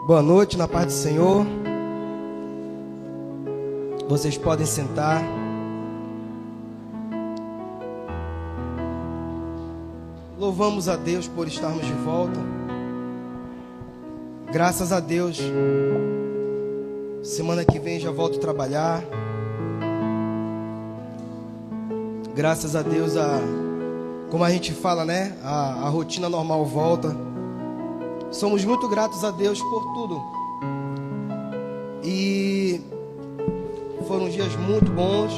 Boa noite, na paz do Senhor. Vocês podem sentar. Louvamos a Deus por estarmos de volta. Graças a Deus. Semana que vem já volto a trabalhar. Graças a Deus, como a gente fala, né? A rotina normal volta. Somos muito gratos a Deus por tudo. E foram dias muito bons.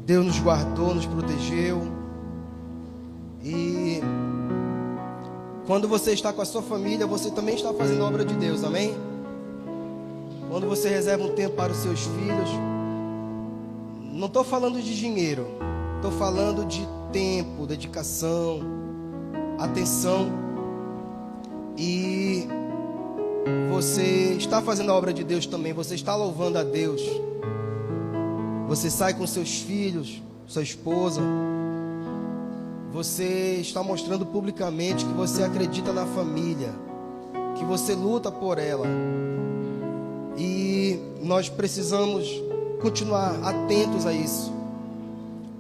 Deus nos guardou, nos protegeu. E quando você está com a sua família, você também está fazendo a obra de Deus, amém? Quando você reserva um tempo para os seus filhos, não estou falando de dinheiro, estou falando de tempo, dedicação, atenção. E você está fazendo a obra de Deus também, você está louvando a Deus. Você sai com seus filhos, sua esposa. Você está mostrando publicamente que você acredita na família, que você luta por ela. E nós precisamos continuar atentos a isso.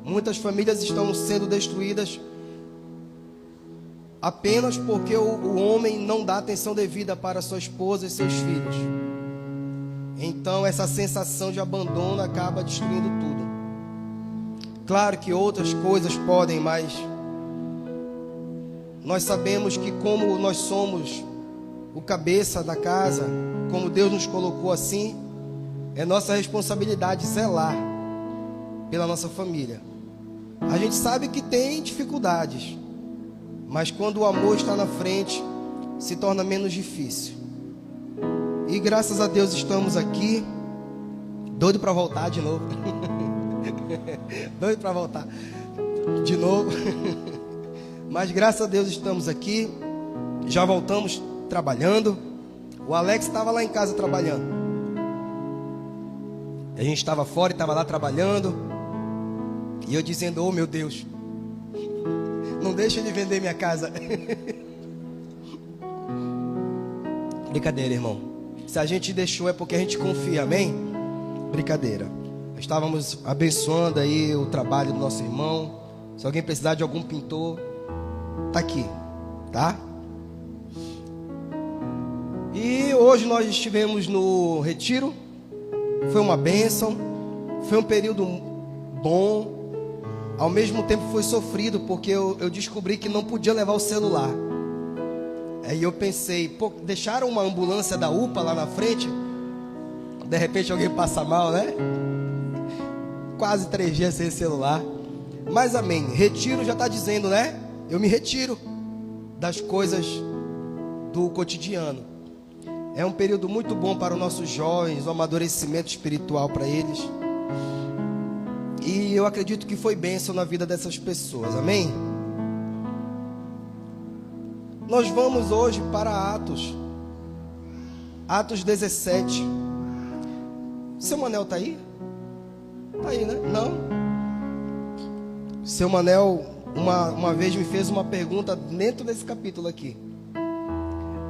Muitas famílias estão sendo destruídas apenas porque o homem não dá atenção devida para sua esposa e seus filhos. Então essa sensação de abandono acaba destruindo tudo. Claro que outras coisas podem, mas nós sabemos que como nós somos o cabeça da casa, como Deus nos colocou assim, é nossa responsabilidade zelar pela nossa família. A gente sabe que tem dificuldades, mas quando o amor está na frente, se torna menos difícil. E graças a Deus estamos aqui, doido para voltar de novo. Doido para voltar de novo. Mas graças a Deus estamos aqui, já voltamos trabalhando. O Alex estava lá em casa trabalhando. A gente estava fora e estava lá trabalhando. E eu dizendo, oh meu Deus, não deixa ele vender minha casa. Brincadeira, irmão. Se a gente deixou é porque a gente confia, amém? Brincadeira. Estávamos abençoando aí o trabalho do nosso irmão. Se alguém precisar de algum pintor, tá aqui, tá? E hoje nós estivemos no retiro. Foi uma bênção. Foi um período bom. Ao mesmo tempo foi sofrido, porque eu descobri que não podia levar o celular. Aí eu pensei, pô, deixaram uma ambulância da UPA lá na frente. De repente alguém passa mal, né? Quase 3 dias sem celular. Mas amém, retiro já está dizendo, né? Eu me retiro das coisas do cotidiano. É um período muito bom para os nossos jovens, o amadurecimento espiritual para eles. E eu acredito que foi bênção na vida dessas pessoas, amém? Nós vamos hoje para Atos 17. Seu Manel está aí? Está aí, né? Não? Seu Manel uma vez me fez uma pergunta dentro desse capítulo aqui.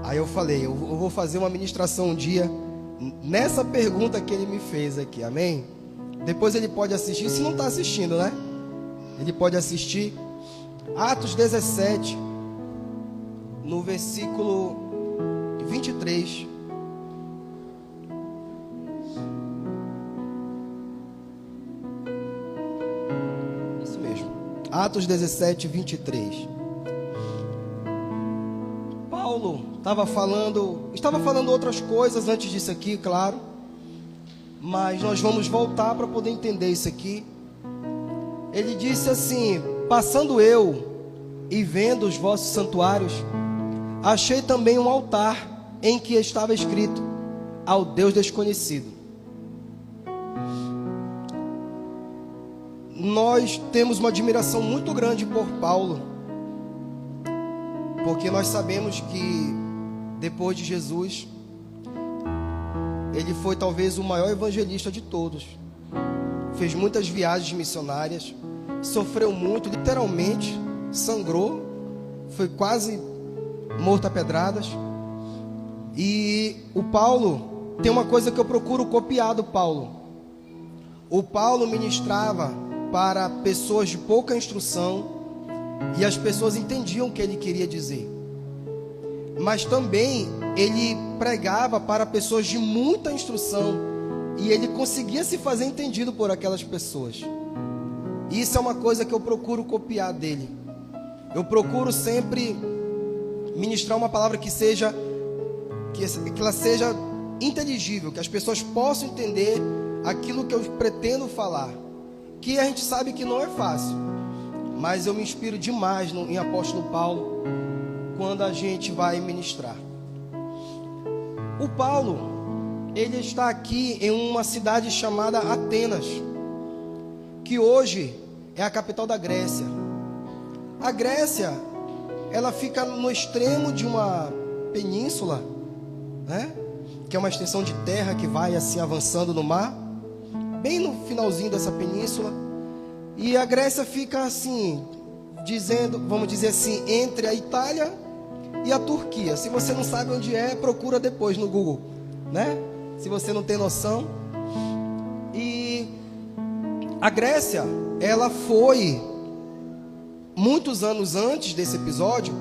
Aí eu falei, eu vou fazer uma ministração um dia nessa pergunta que ele me fez aqui, amém? Depois ele pode assistir, se não está assistindo, né? Ele pode assistir. Atos 17, no versículo 23. Isso mesmo. Atos 17, 23. Paulo estava falando outras coisas antes disso aqui, claro. Mas nós vamos voltar para poder entender isso aqui. Ele disse assim: passando eu e vendo os vossos santuários, achei também um altar em que estava escrito: ao Deus desconhecido. Nós temos uma admiração muito grande por Paulo, porque nós sabemos que depois de Jesus, ele foi talvez o maior evangelista de todos. Fez muitas viagens missionárias, sofreu muito, literalmente sangrou, foi quase morto a pedradas. E o Paulo, tem uma coisa que eu procuro copiar do Paulo. O Paulo ministrava para pessoas de pouca instrução e as pessoas entendiam o que ele queria dizer. Mas também ele pregava para pessoas de muita instrução e ele conseguia se fazer entendido por aquelas pessoas. Isso é uma coisa que eu procuro copiar dele. Eu procuro sempre ministrar uma palavra que ela seja inteligível, que as pessoas possam entender aquilo que eu pretendo falar. Que a gente sabe que não é fácil, mas eu me inspiro demais em apóstolo Paulo quando a gente vai ministrar. O Paulo, ele está aqui em uma cidade chamada Atenas, que hoje é a capital da Grécia. A Grécia, ela fica no extremo de uma península, né? Que é uma extensão de terra que vai assim avançando no mar, bem no finalzinho dessa península. E a Grécia fica assim, vamos dizer assim, entre a Itália e a Turquia. Se você não sabe onde é, procura depois no Google, né? Se você não tem noção. E a Grécia, ela foi, muitos anos antes desse episódio,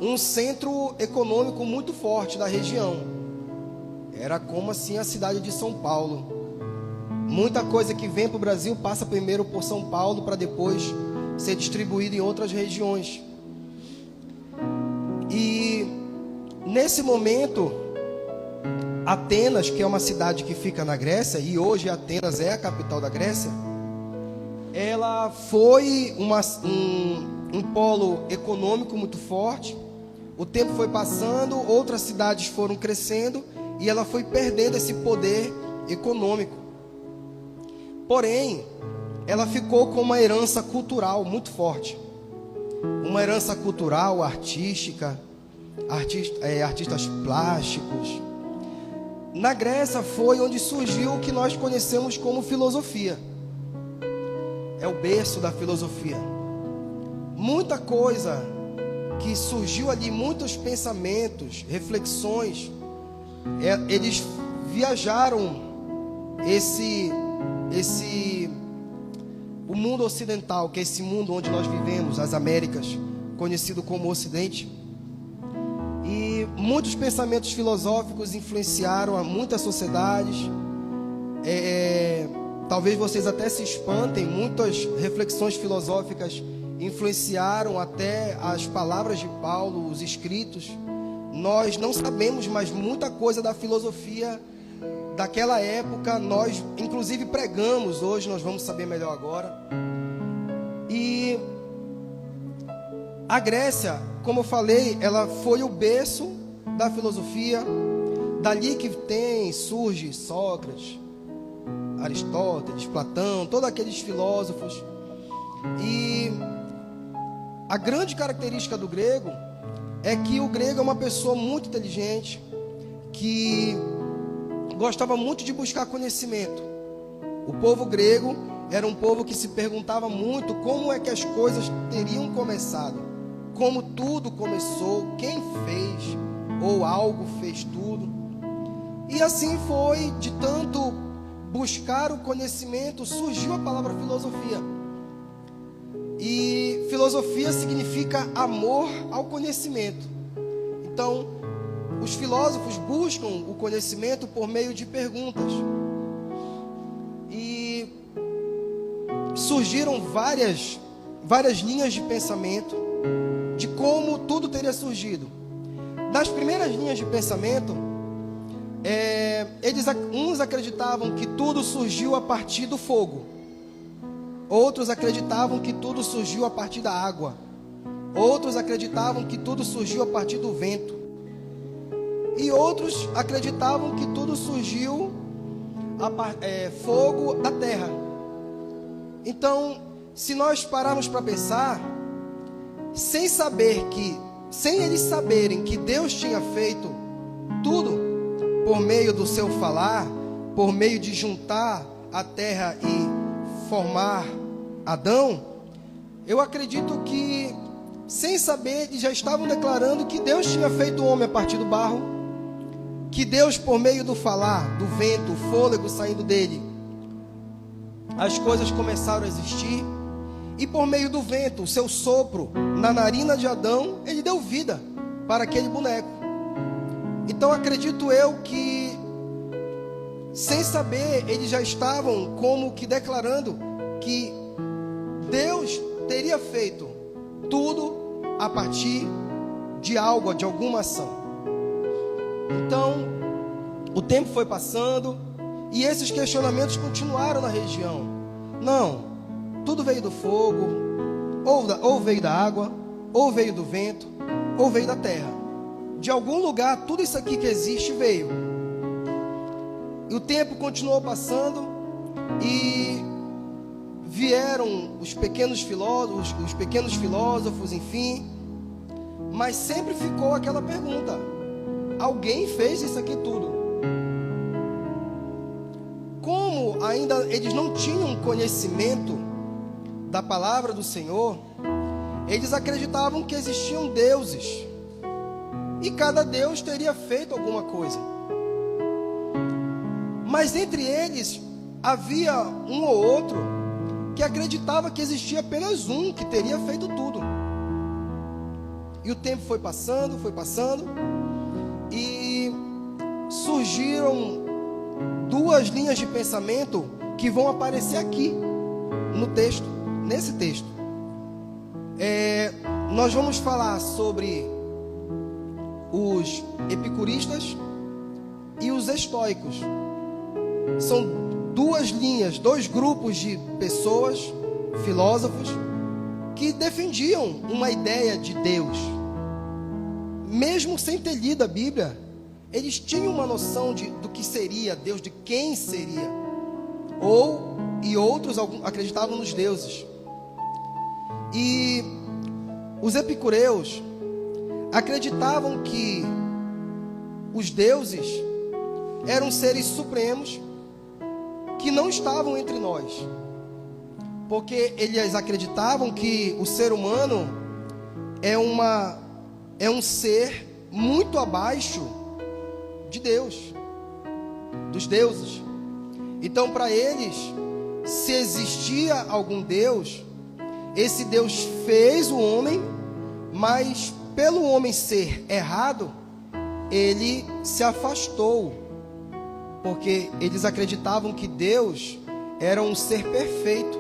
um centro econômico muito forte da região. Era como assim a cidade de São Paulo. Muita coisa que vem para o Brasil passa primeiro por São Paulo para depois ser distribuído em outras regiões. E nesse momento, Atenas, que é uma cidade que fica na Grécia, e hoje Atenas é a capital da Grécia, ela foi um polo econômico muito forte. O tempo foi passando, outras cidades foram crescendo e ela foi perdendo esse poder econômico. Porém, ela ficou com uma herança cultural muito forte. Uma herança cultural, artística, artistas plásticos. Na Grécia foi onde surgiu o que nós conhecemos como filosofia. É o berço da filosofia. Muita coisa que surgiu ali, muitos pensamentos, reflexões, eles viajaram o mundo ocidental, que é esse mundo onde nós vivemos, as Américas, conhecido como Ocidente. E muitos pensamentos filosóficos influenciaram a muitas sociedades. Talvez vocês até se espantem, muitas reflexões filosóficas influenciaram até as palavras de Paulo, os escritos. Nós não sabemos, mas muita coisa da filosofia daquela época nós inclusive pregamos. Hoje nós vamos saber melhor agora. E a Grécia, como eu falei, ela foi o berço da filosofia. Dali que surge Sócrates, Aristóteles, Platão, todos aqueles filósofos. E a grande característica do grego é que o grego é uma pessoa muito inteligente, que gostava muito de buscar conhecimento. O povo grego era um povo que se perguntava muito como é que as coisas teriam começado, como tudo começou, quem fez, ou algo fez tudo. E assim foi, de tanto buscar o conhecimento, surgiu a palavra filosofia. E filosofia significa amor ao conhecimento. Então, os filósofos buscam o conhecimento por meio de perguntas. E surgiram várias linhas de pensamento de como tudo teria surgido. Das primeiras linhas de pensamento, uns acreditavam que tudo surgiu a partir do fogo. Outros acreditavam que tudo surgiu a partir da água. Outros acreditavam que tudo surgiu a partir do vento. E outros acreditavam que tudo surgiu fogo da terra. Então, se nós pararmos para pensar, sem eles saberem que Deus tinha feito tudo por meio do seu falar, por meio de juntar a terra e formar Adão, eu acredito que, sem saber, eles já estavam declarando que Deus tinha feito o homem a partir do barro que Deus, por meio do falar, do vento, o fôlego saindo dele, as coisas começaram a existir. E por meio do vento, o seu sopro na narina de Adão, ele deu vida para aquele boneco. Então acredito eu que, sem saber, eles já estavam como que declarando que Deus teria feito tudo a partir de algo, de alguma ação. Então, o tempo foi passando e esses questionamentos continuaram na região. Não, tudo veio do fogo, ou veio da água, ou veio do vento, ou veio da terra. De algum lugar, tudo isso aqui que existe veio. E o tempo continuou passando e vieram os pequenos filósofos, enfim. Mas sempre ficou aquela pergunta: alguém fez isso aqui tudo? Como ainda eles não tinham conhecimento da palavra do Senhor, eles acreditavam que existiam deuses e cada deus teria feito alguma coisa. Mas entre eles havia um ou outro que acreditava que existia apenas um que teria feito tudo. E o tempo foi passando, e surgiram duas linhas de pensamento que vão aparecer aqui no texto, nesse texto. Nós vamos falar sobre os epicuristas e os estoicos. São duas linhas, dois grupos de pessoas, filósofos, que defendiam uma ideia de Deus. Mesmo sem ter lido a Bíblia, eles tinham uma noção do que seria Deus, de quem seria. E outros acreditavam nos deuses. E os epicureus acreditavam que os deuses eram seres supremos que não estavam entre nós, porque eles acreditavam que o ser humano é um ser muito abaixo de Deus, dos deuses. Então, para eles, se existia algum Deus, esse Deus fez o homem, mas pelo homem ser errado, ele se afastou, porque eles acreditavam que Deus era um ser perfeito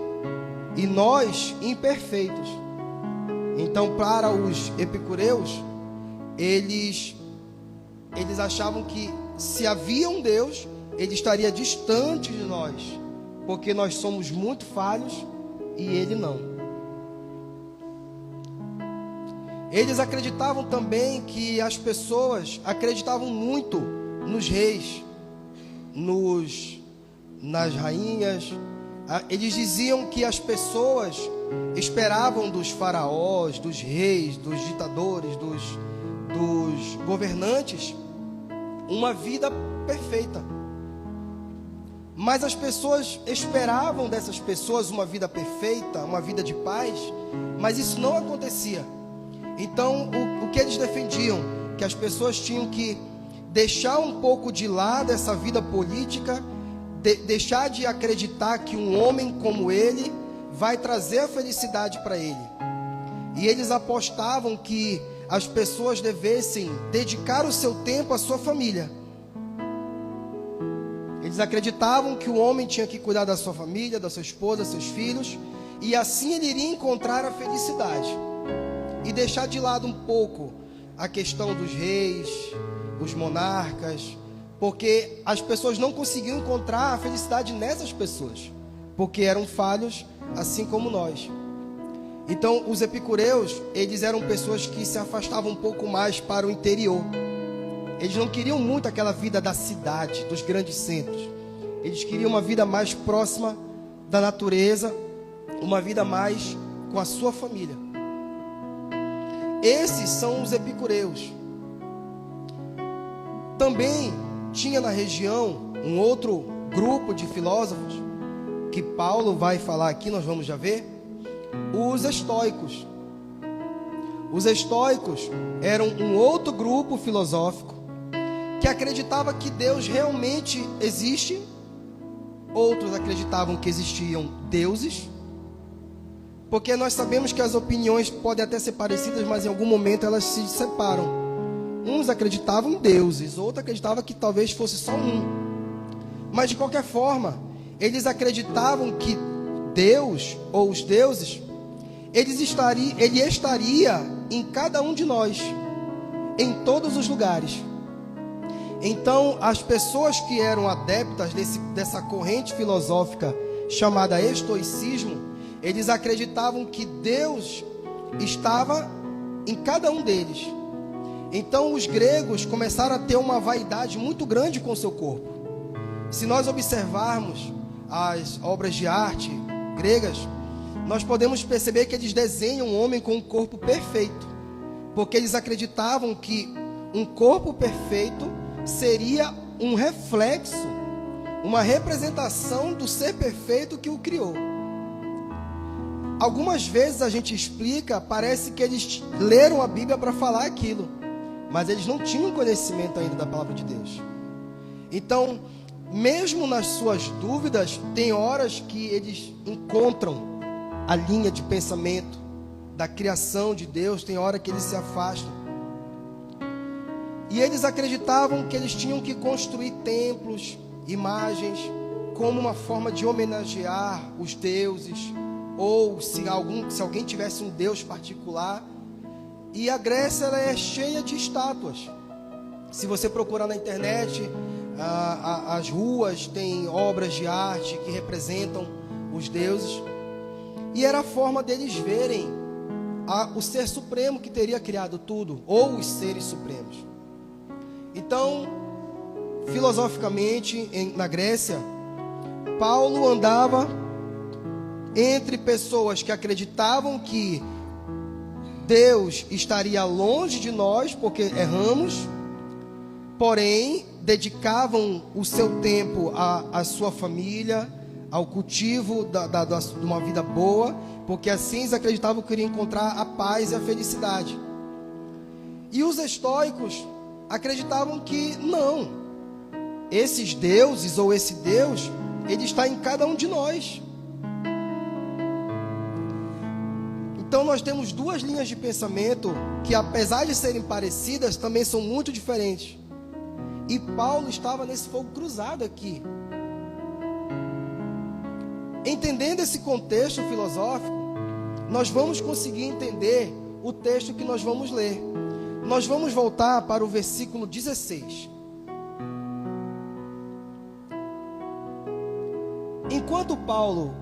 e nós imperfeitos. Então, para os epicureus, eles achavam que se havia um Deus, ele estaria distante de nós, porque nós somos muito falhos e ele não. Eles acreditavam também que as pessoas acreditavam muito nos reis, nas rainhas. Eles diziam que as pessoas esperavam dos faraós, dos reis, dos ditadores, dos governantes, uma vida perfeita. Mas as pessoas esperavam dessas pessoas uma vida perfeita, uma vida de paz, mas isso não acontecia. Então, o que eles defendiam? Que as pessoas tinham que deixar um pouco de lado essa vida política, deixar de acreditar que um homem como ele vai trazer a felicidade para ele. E eles apostavam que as pessoas devessem dedicar o seu tempo à sua família. Eles acreditavam que o homem tinha que cuidar da sua família, da sua esposa, seus filhos, e assim ele iria encontrar a felicidade. E deixar de lado um pouco a questão dos reis, os monarcas, porque as pessoas não conseguiam encontrar a felicidade nessas pessoas, porque eram falhos assim como nós. Então, os epicureus, eles eram pessoas que se afastavam um pouco mais para o interior. Eles não queriam muito aquela vida da cidade, dos grandes centros. Eles queriam uma vida mais próxima da natureza, uma vida mais com a sua família. Esses são os epicureus. Também tinha na região um outro grupo de filósofos, que Paulo vai falar aqui, nós vamos já ver, os estoicos. Os estoicos eram um outro grupo filosófico que acreditava que Deus realmente existe. Outros acreditavam que existiam deuses, porque nós sabemos que as opiniões podem até ser parecidas, mas em algum momento elas se separam. Uns acreditavam em deuses, outros acreditavam que talvez fosse só um. Mas de qualquer forma, eles acreditavam que Deus, ou os deuses, ele estaria em cada um de nós, em todos os lugares. Então, as pessoas que eram adeptas dessa corrente filosófica chamada estoicismo, eles acreditavam que Deus estava em cada um deles. Então, os gregos começaram a ter uma vaidade muito grande com o seu corpo. Se nós observarmos as obras de arte gregas, nós podemos perceber que eles desenham um homem com um corpo perfeito, porque eles acreditavam que um corpo perfeito seria um reflexo, uma representação do ser perfeito que o criou. Algumas vezes a gente explica, parece que eles leram a Bíblia para falar aquilo, mas eles não tinham conhecimento ainda da palavra de Deus. Então, mesmo nas suas dúvidas, tem horas que eles encontram a linha de pensamento da criação de Deus, tem hora que eles se afastam. E eles acreditavam que eles tinham que construir templos, imagens, como uma forma de homenagear os deuses, ou se alguém tivesse um deus particular. E a Grécia, ela é cheia de estátuas. Se você procurar na internet, as ruas têm obras de arte que representam os deuses. E era a forma deles verem o ser supremo que teria criado tudo, ou os seres supremos. Então, filosoficamente, na Grécia, Paulo andava entre pessoas que acreditavam que Deus estaria longe de nós, porque erramos, porém, dedicavam o seu tempo à sua família, ao cultivo de uma vida boa, porque assim eles acreditavam que iriam encontrar a paz e a felicidade. E os estoicos acreditavam que não, esses deuses ou esse Deus, ele está em cada um de nós. Então nós temos duas linhas de pensamento que, apesar de serem parecidas, também são muito diferentes. E Paulo estava nesse fogo cruzado aqui. Entendendo esse contexto filosófico, nós vamos conseguir entender o texto que nós vamos ler. Nós vamos voltar para o versículo 16. Enquanto Paulo,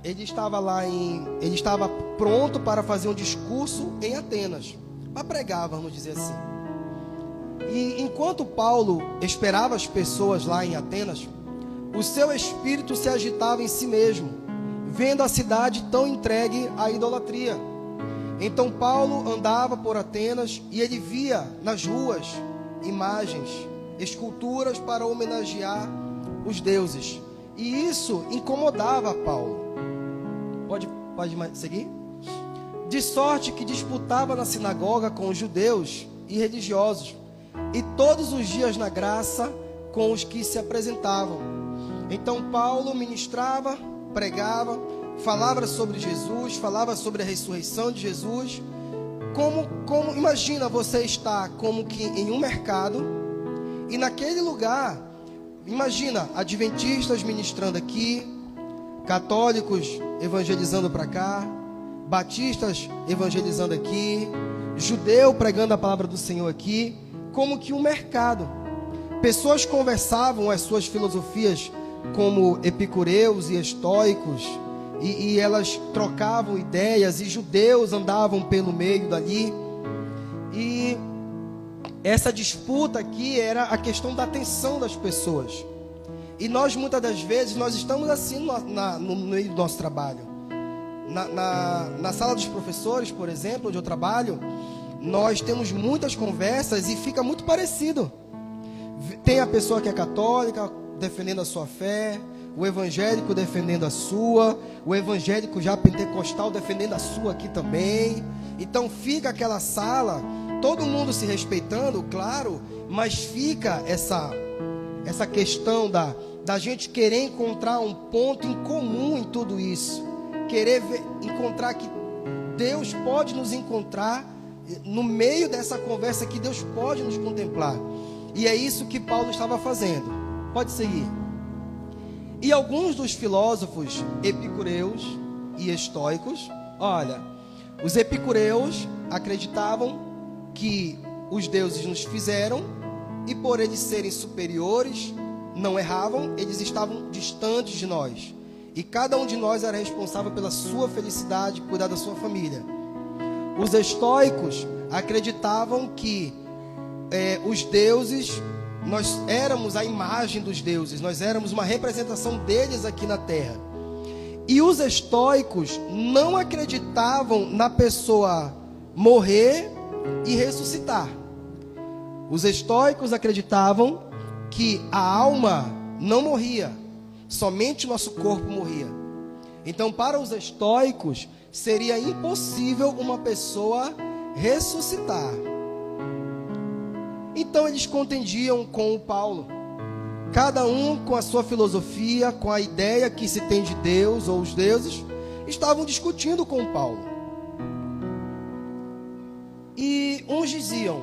ele estava pronto para fazer um discurso em Atenas, para pregar, vamos dizer assim. E enquanto Paulo esperava as pessoas lá em Atenas, o seu espírito se agitava em si mesmo, vendo a cidade tão entregue à idolatria. Então Paulo andava por Atenas e ele via nas ruas imagens, esculturas para homenagear os deuses. E isso incomodava Paulo. Pode seguir? De sorte que disputava na sinagoga com os judeus e religiosos, e todos os dias na graça com os que se apresentavam. Então Paulo ministrava, pregava, falava sobre Jesus, falava sobre a ressurreição de Jesus. Como imagina você estar como que em um mercado, e naquele lugar, imagina adventistas ministrando aqui, católicos evangelizando para cá, batistas evangelizando aqui, judeu pregando a palavra do Senhor aqui, como que um mercado. Pessoas conversavam as suas filosofias como epicureus e estoicos, e elas trocavam ideias, e judeus andavam pelo meio dali. E essa disputa aqui era a questão da atenção das pessoas. E nós, muitas das vezes, nós estamos assim no meio do nosso trabalho. Na sala dos professores, por exemplo, onde eu trabalho, nós temos muitas conversas e fica muito parecido. Tem a pessoa que é católica defendendo a sua fé, o evangélico defendendo a sua, o evangélico já pentecostal defendendo a sua aqui também. Então fica aquela sala todo mundo se respeitando, claro, mas fica essa questão da gente querer encontrar um ponto em comum em tudo isso, querer encontrar que Deus pode nos encontrar no meio dessa conversa, que Deus pode nos contemplar. E é isso que Paulo estava fazendo. Pode seguir. E alguns dos filósofos epicureus e estoicos, olha, os epicureus acreditavam que os deuses nos fizeram, e por eles serem superiores, não erravam, eles estavam distantes de nós. E cada um de nós era responsável pela sua felicidade, cuidar da sua família. Os estoicos acreditavam que os deuses, nós éramos a imagem dos deuses, nós éramos uma representação deles aqui na terra. E os estoicos não acreditavam na pessoa morrer e ressuscitar. Os estoicos acreditavam que a alma não morria, somente o nosso corpo morria. Então, para os estoicos, seria impossível uma pessoa ressuscitar. Então, eles contendiam com o Paulo, cada um com a sua filosofia, com a ideia que se tem de Deus ou os deuses, estavam discutindo com o Paulo. E uns diziam: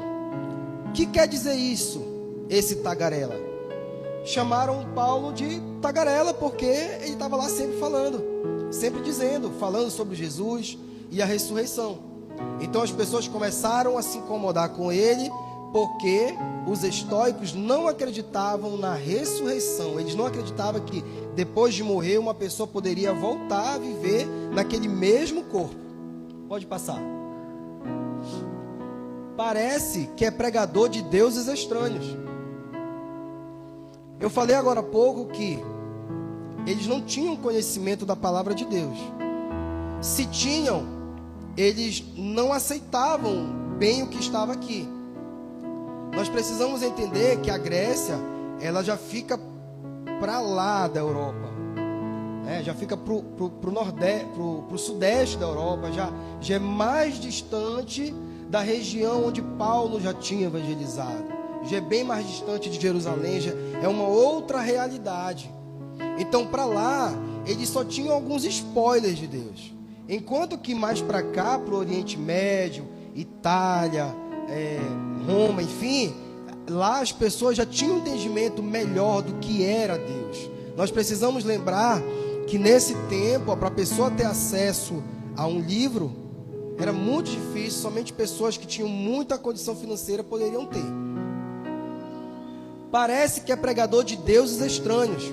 o que quer dizer isso, esse tagarela? Chamaram Paulo de tagarela porque ele estava lá sempre falando, sempre dizendo, falando sobre Jesus e a ressurreição. Então as pessoas começaram a se incomodar com ele, porque os estoicos não acreditavam na ressurreição. Eles não acreditavam que depois de morrer uma pessoa poderia voltar a viver naquele mesmo corpo. Pode passar. Parece que é pregador de deuses estranhos. Eu falei agora há pouco que eles não tinham conhecimento da palavra de Deus. Se tinham, eles não aceitavam bem o que estava aqui. Nós precisamos entender que a Grécia, ela já fica para lá da Europa, já fica para o nordeste, para o sudeste da Europa, já é mais distante da região onde Paulo já tinha evangelizado. Já é bem mais distante de Jerusalém, já é uma outra realidade. Então, para lá, eles só tinham alguns spoilers de Deus. Enquanto que mais para cá, para o Oriente Médio, Itália, Roma, enfim, lá as pessoas já tinham um entendimento melhor do que era Deus. Nós precisamos lembrar que nesse tempo, para a pessoa ter acesso a um livro, era muito difícil, somente pessoas que tinham muita condição financeira poderiam ter. Parece que é pregador de deuses estranhos,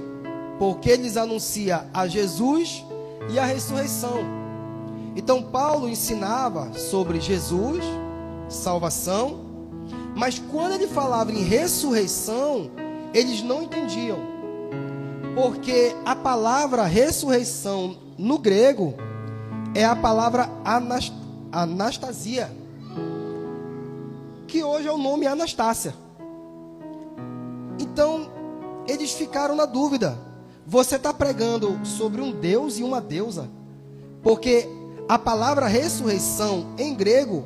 porque eles anunciam a Jesus e a ressurreição. Então Paulo ensinava sobre Jesus, salvação, mas quando ele falava em ressurreição, eles não entendiam, porque a palavra ressurreição no grego é a palavra Anastasia, que hoje é o nome Anastácia. Então eles ficaram na dúvida: você está pregando sobre um Deus e uma deusa? Porque a palavra ressurreição em grego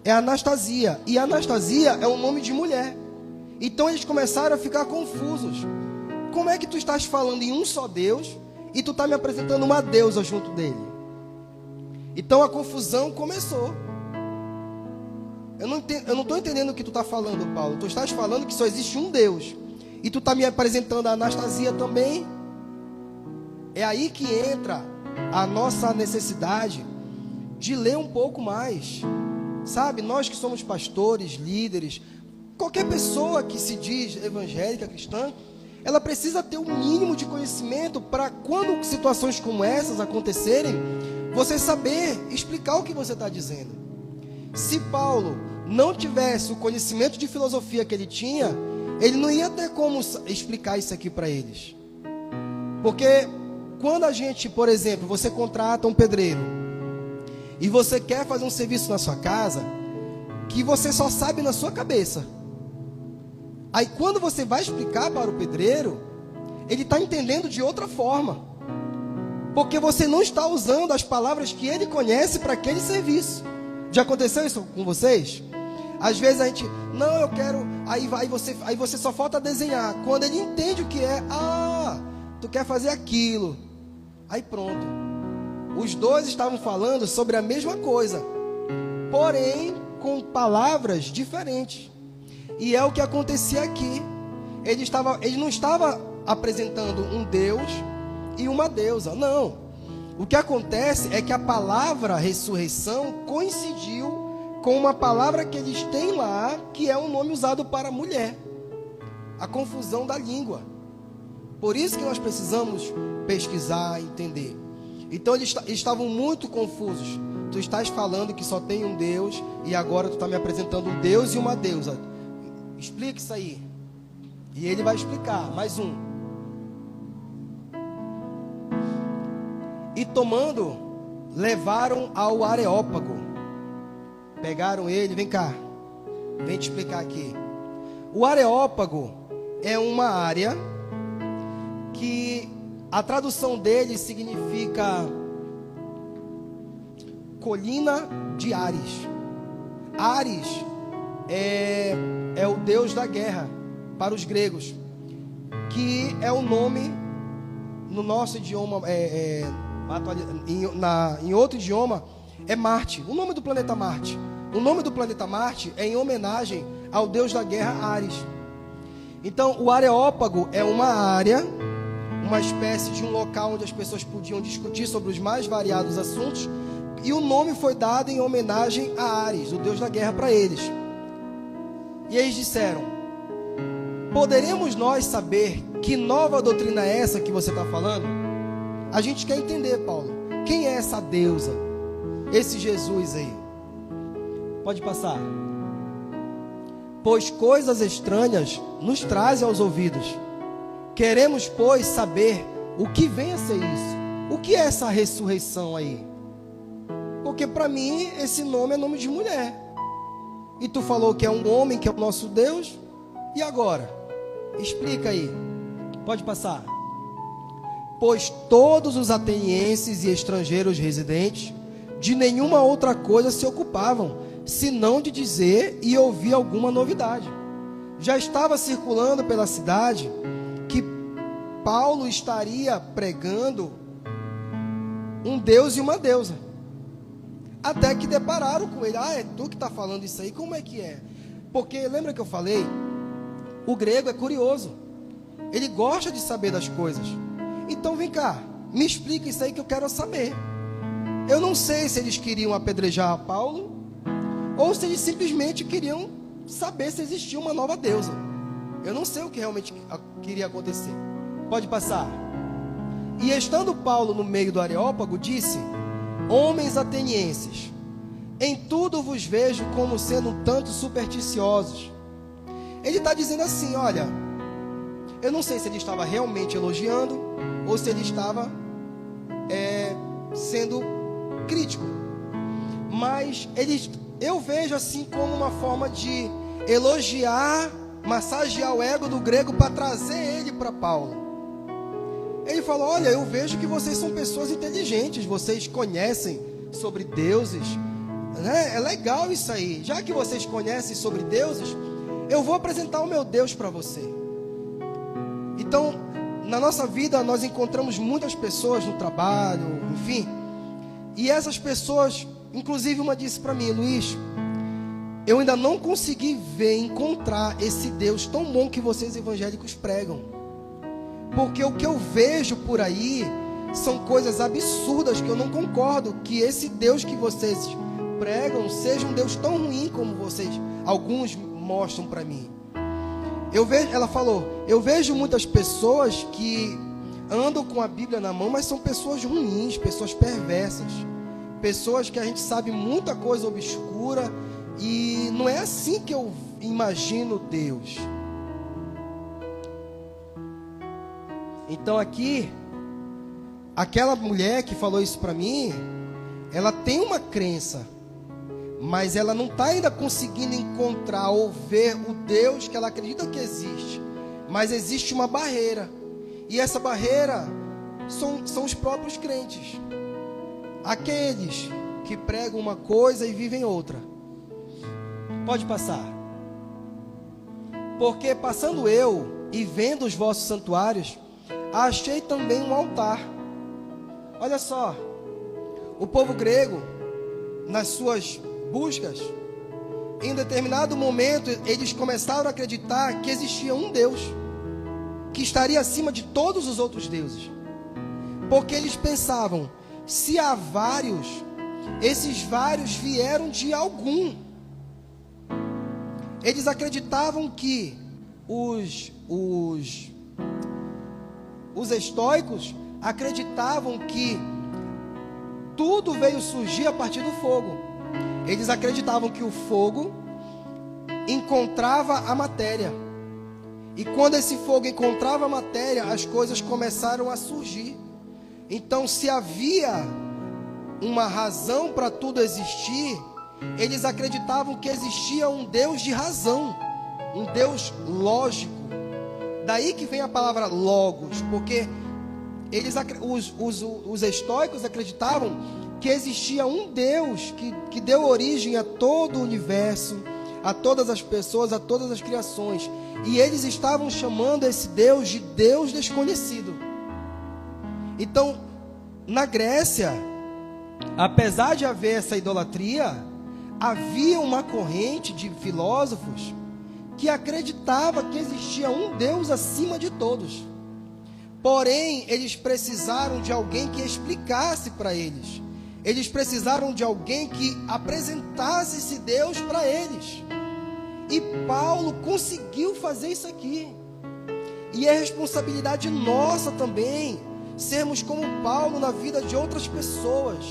é Anastasia, e Anastasia é um nome de mulher. Então eles começaram a ficar confusos. Como é que tu estás falando em um só Deus e tu está me apresentando uma deusa junto dele? Então a confusão começou. Eu não estou entendendo o que tu está falando, Paulo. Tu estás falando que só existe um Deus e tu está me apresentando a Anastasia também. É aí que entra a nossa necessidade de ler um pouco mais. Sabe, nós que somos pastores, líderes, qualquer pessoa que se diz evangélica, cristã, ela precisa ter um mínimo de conhecimento para, quando situações como essas acontecerem, você saber explicar o que você está dizendo. Se Paulo não tivesse o conhecimento de filosofia que ele tinha, ele não ia ter como explicar isso aqui para eles. Porque quando a gente, por exemplo, você contrata um pedreiro e você quer fazer um serviço na sua casa que você só sabe na sua cabeça, aí quando você vai explicar para o pedreiro, ele está entendendo de outra forma, porque você não está usando as palavras que ele conhece para aquele serviço. Já aconteceu isso com vocês? Às vezes a gente, não, eu quero, aí você só falta desenhar. Quando ele entende o que é, tu quer fazer aquilo. Aí pronto. Os dois estavam falando sobre a mesma coisa, porém com palavras diferentes. E é o que acontecia aqui. Ele não estava apresentando um Deus e uma deusa, não. O que acontece é que a palavra ressurreição coincidiu com uma palavra que eles têm lá, que é um nome usado para mulher. A confusão da língua. Por isso que nós precisamos pesquisar, entender. Então eles estavam muito confusos. Tu estás falando que só tem um Deus e agora tu está me apresentando um Deus e uma deusa. Explica isso aí. E ele vai explicar, mais um. E tomando, levaram ao Areópago. Pegaram ele, vem cá, vem te explicar aqui. O Areópago é uma área que a tradução dele significa colina de Ares. Ares é o deus da guerra para os gregos, que é o nome no nosso idioma, em outro idioma é Marte, o nome do planeta Marte. O nome do planeta Marte é em homenagem ao deus da guerra Ares. Então o Areópago é uma área, uma espécie de um local onde as pessoas podiam discutir sobre os mais variados assuntos, e o nome foi dado em homenagem a Ares, o deus da guerra, para eles. E eles disseram: poderemos nós saber que nova doutrina é essa que você está falando? A gente quer entender, Paulo, quem é essa deusa, esse Jesus aí? Pode passar. Pois coisas estranhas nos trazem aos ouvidos. Queremos, pois, saber o que vem a ser isso. O que é essa ressurreição aí? Porque para mim esse nome é nome de mulher. E tu falou que é um homem, que é o nosso Deus. E agora? Explica aí. Pode passar. Pois todos os atenienses e estrangeiros residentes de nenhuma outra coisa se ocupavam, senão de dizer e ouvir alguma novidade. Já estava circulando pela cidade que Paulo estaria pregando um Deus e uma deusa. Até que depararam com ele. É tu que está falando isso aí? Como é que é? Porque lembra que eu falei? O grego é curioso. Ele gosta de saber das coisas. Então vem cá, me explica isso aí que eu quero saber. Eu não sei se eles queriam apedrejar Paulo ou se eles simplesmente queriam saber se existia uma nova deusa. Eu não sei o que realmente queria acontecer. Pode passar. E estando Paulo no meio do Areópago, disse: homens atenienses, em tudo vos vejo como sendo um tanto supersticiosos. Ele está dizendo assim, olha, eu não sei se ele estava realmente elogiando ou se ele estava sendo crítico. Mas eu vejo assim como uma forma de elogiar, massagear o ego do grego para trazer ele para Paulo. Ele falou: olha, eu vejo que vocês são pessoas inteligentes, vocês conhecem sobre deuses, né? É legal isso aí. Já que vocês conhecem sobre deuses, eu vou apresentar o meu Deus para você. Então, na nossa vida, nós encontramos muitas pessoas no trabalho, enfim. E essas pessoas, inclusive uma disse para mim: Luiz, eu ainda não consegui encontrar esse Deus tão bom que vocês evangélicos pregam. Porque o que eu vejo por aí são coisas absurdas que eu não concordo que esse Deus que vocês pregam seja um Deus tão ruim como alguns mostram para mim. Ela falou: eu vejo muitas pessoas que andam com a Bíblia na mão, mas são pessoas ruins, pessoas perversas, pessoas que a gente sabe muita coisa obscura, e não é assim que eu imagino Deus. Então aqui, aquela mulher que falou isso para mim, ela tem uma crença, mas ela não está ainda conseguindo encontrar ou ver o Deus que ela acredita que existe. Mas existe uma barreira, e essa barreira são os próprios crentes, aqueles que pregam uma coisa e vivem outra. Pode passar. Porque passando eu e vendo os vossos santuários, achei também um altar. Olha só, o povo grego, nas suas buscas, em determinado momento, eles começaram a acreditar que existia um Deus, que estaria acima de todos os outros deuses. Porque eles pensavam, se há vários, esses vários vieram de algum. Eles acreditavam que os estoicos acreditavam que tudo veio surgir a partir do fogo. Eles acreditavam que o fogo encontrava a matéria. E quando esse fogo encontrava a matéria, as coisas começaram a surgir. Então, se havia uma razão para tudo existir, eles acreditavam que existia um Deus de razão, um Deus lógico. Daí que vem a palavra logos, porque os estoicos acreditavam que existia um Deus que deu origem a todo o universo, a todas as pessoas, a todas as criações. E eles estavam chamando esse Deus de Deus desconhecido. Então, na Grécia, apesar de haver essa idolatria, havia uma corrente de filósofos que acreditava que existia um Deus acima de todos. Porém, eles precisaram de alguém que explicasse para eles. Eles precisaram de alguém que apresentasse esse Deus para eles. E Paulo conseguiu fazer isso aqui. E é responsabilidade nossa também sermos como Paulo na vida de outras pessoas.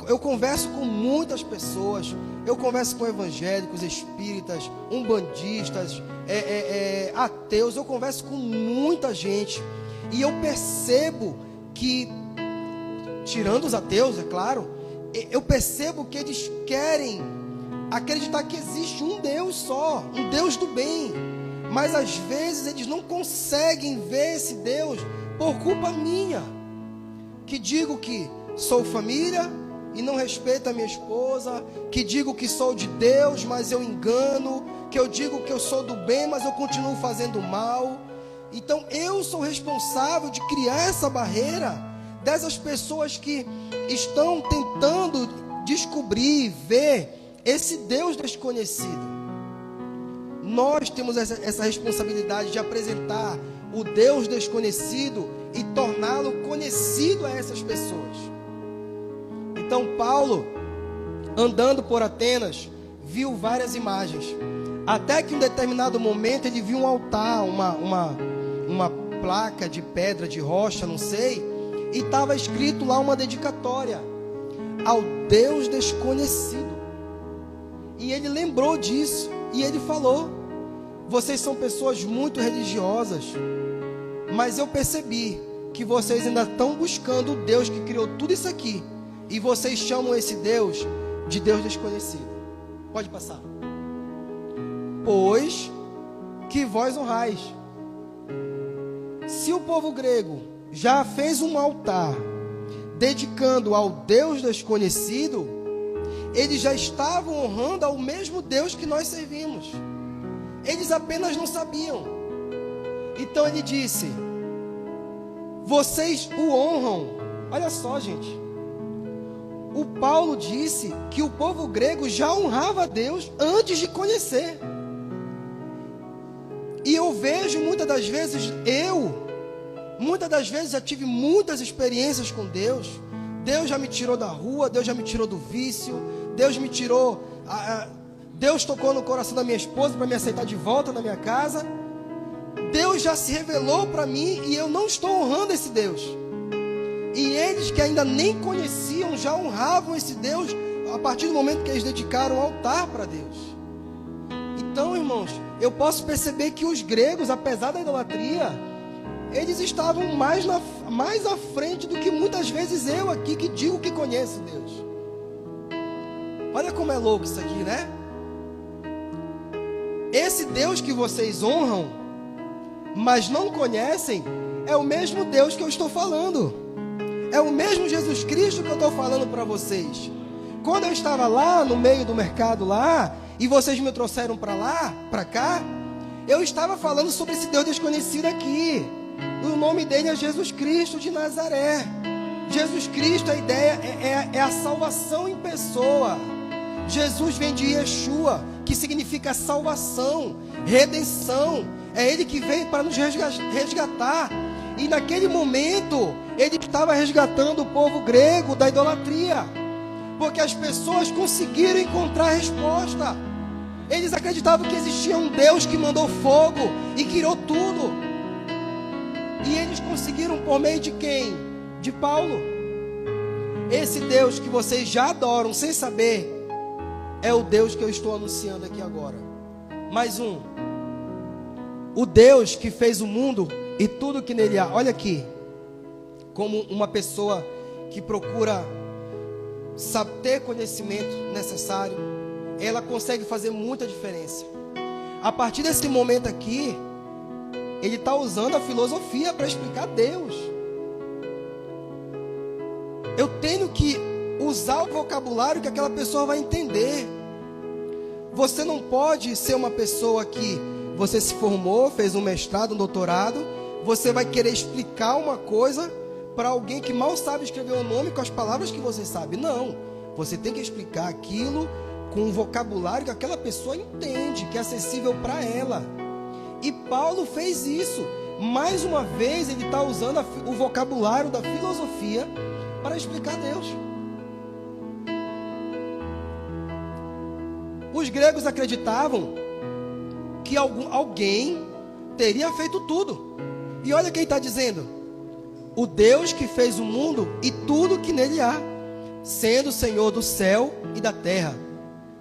Eu converso com muitas pessoas. Eu converso com evangélicos, espíritas, umbandistas, ateus. Eu converso com muita gente. E eu percebo que, tirando os ateus, é claro, eu percebo que eles querem acreditar que existe um Deus só, um Deus do bem. Mas às vezes eles não conseguem ver esse Deus por culpa minha, que digo que sou família e não respeito a minha esposa, que digo que sou de Deus, mas eu engano, que eu digo que eu sou do bem, mas eu continuo fazendo mal. Então eu sou responsável de criar essa barreira dessas pessoas que estão tentando descobrir, ver esse Deus desconhecido. Nós temos essa responsabilidade de apresentar o Deus desconhecido e torná-lo conhecido a essas pessoas. Então Paulo, andando por Atenas, viu várias imagens, até que em um determinado momento ele viu um altar, uma placa de pedra, de rocha, não sei, e estava escrito lá uma dedicatória ao Deus desconhecido. E ele lembrou disso e ele falou: vocês são pessoas muito religiosas, mas eu percebi que vocês ainda estão buscando o Deus que criou tudo isso aqui, e vocês chamam esse Deus de Deus desconhecido. Pode passar. Pois que vós honrais. Se o povo grego já fez um altar dedicando ao Deus desconhecido, eles já estavam honrando ao mesmo Deus que nós servimos. Eles apenas não sabiam. Então ele disse: vocês o honram. Olha só, gente. O Paulo disse que o povo grego já honrava a Deus antes de conhecer. E eu vejo muitas das vezes já tive muitas experiências com Deus. Deus já me tirou da rua, Deus já me tirou do vício, Deus me tirou, Deus tocou no coração da minha esposa para me aceitar de volta na minha casa. Deus já se revelou para mim e eu não estou honrando esse Deus. E eles que ainda nem conheciam já honravam esse Deus a partir do momento que eles dedicaram um altar para Deus. Então, irmãos, eu posso perceber que os gregos, apesar da idolatria, eles estavam mais à frente do que muitas vezes eu aqui, que digo que conheço Deus. Olha como é louco isso aqui, né? Esse Deus que vocês honram, mas não conhecem, é o mesmo Deus que eu estou falando. É o mesmo Jesus Cristo que eu estou falando para vocês. Quando eu estava lá no meio do mercado lá, e vocês me trouxeram para lá, para cá, eu estava falando sobre esse Deus desconhecido aqui. O nome dele é Jesus Cristo de Nazaré. Jesus Cristo, a ideia é a salvação em pessoa. Jesus vem de Yeshua, que significa salvação, redenção. É Ele que veio para nos resgatar. E naquele momento, Ele estava resgatando o povo grego da idolatria, porque as pessoas conseguiram encontrar a resposta. Eles acreditavam que existia um Deus que mandou fogo e criou tudo. E eles conseguiram por meio de quem? De Paulo. Esse Deus que vocês já adoram sem saber, é o Deus que eu estou anunciando aqui agora. Mais um. O Deus que fez o mundo e tudo que nele há. Olha aqui. Como uma pessoa que procura ter conhecimento necessário, ela consegue fazer muita diferença. A partir desse momento aqui, ele está usando a filosofia para explicar Deus. Eu tenho que usar o vocabulário que aquela pessoa vai entender. Você não pode ser uma pessoa que você se formou, fez um mestrado, um doutorado, você vai querer explicar uma coisa para alguém que mal sabe escrever o nome com as palavras que você sabe. Não, você tem que explicar aquilo com um vocabulário que aquela pessoa entende, que é acessível para ela. E Paulo fez isso. Mais uma vez ele está usando o vocabulário da filosofia para explicar Deus. Os gregos acreditavam que alguém teria feito tudo. E olha quem está dizendo: o Deus que fez o mundo e tudo que nele há, sendo o Senhor do céu e da terra,